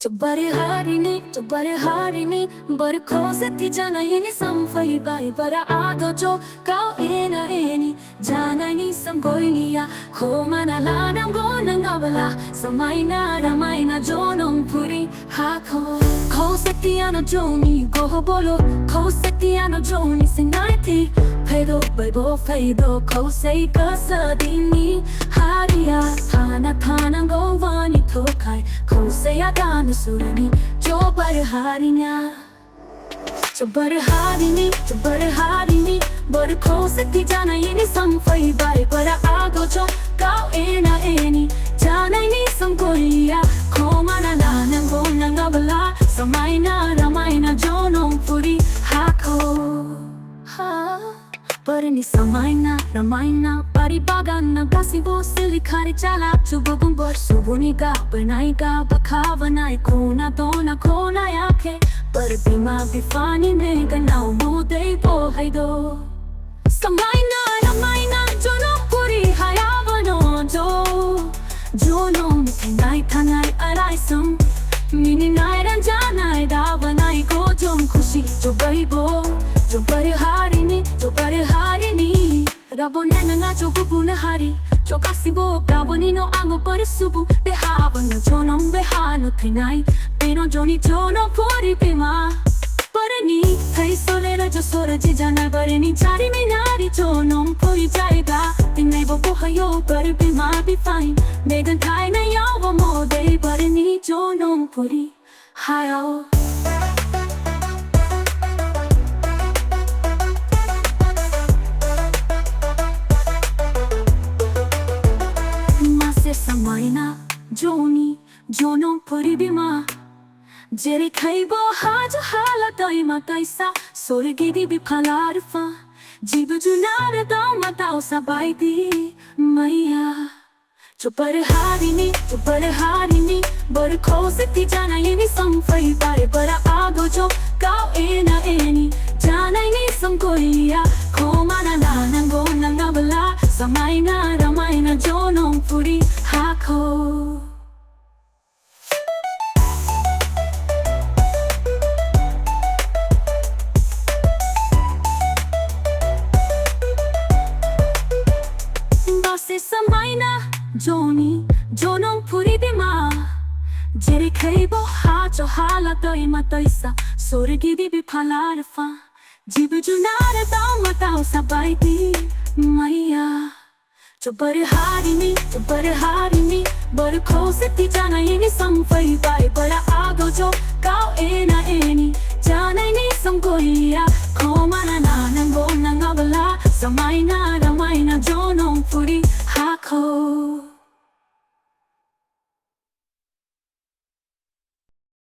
bर'ह harini bर'ह से थी जाना ini sampai bai bara ado jo kau eni jana ni samgoinia ko mana la nam go nang abala samai na jonong puri hako ko se ti ano joni go bolo ko se ti ano joni sinaiti pedo bebo fedo ko se kasadini haria thana go vani tokai ko se adana surani jo bर'ह harini bर'ह से थी जाना ini sampai bai bara ado jo kau eni jana ni samgoinia ko mana la nang go nang abala samai na jonong puri hako Parni Ramaina Paribagan Nagasi Bosili Kari Chala Chububum Bor Subuniga Benaiga Bakavanai Kona Dona Kona Yake Parabima Bifani Nega Now Mude Bo Haido Samaina Ramaina Jono Puri Hayavano Jono Mikinai Tanai Araisum Mini Night and Janai Davanai Gojom Kushi Jo bर'ह harini Rabonena na jo bubuna hari Jo kasibo Rabonino ango subu Behava na jonom behano tinai Beno joni jono puri pima Parani Thai solera jo soraji jana Barani chari minari jonom puri jaiga Tinai bo bohayo bar bima be fine Megan Thai na yawa mode Barani jonom puri hayo Samaina Jono puri bima Jeri khaibo haja hala daima taisa Sorgidi biphalarfa Jibu junara dauma tausa baiti Maya Jo bर'ह harini bर'ह se thi jana ini sampai bai bara ado jo kau eni jana ini samgoinia ko mana la nang go nang abala samai na jonong puri hako Base samaina jonong puri bima Jeri khaibo hajo hala daima taisa Sorgidi biphalarfa Jibu junara dauma tausa baiti Maya Jo bर'ह harini bर'ह se thi jana ini sampai bai bara ado jo kau eni jana ni samgoinia ko mana na nang go nang abala samai na jonong puri hako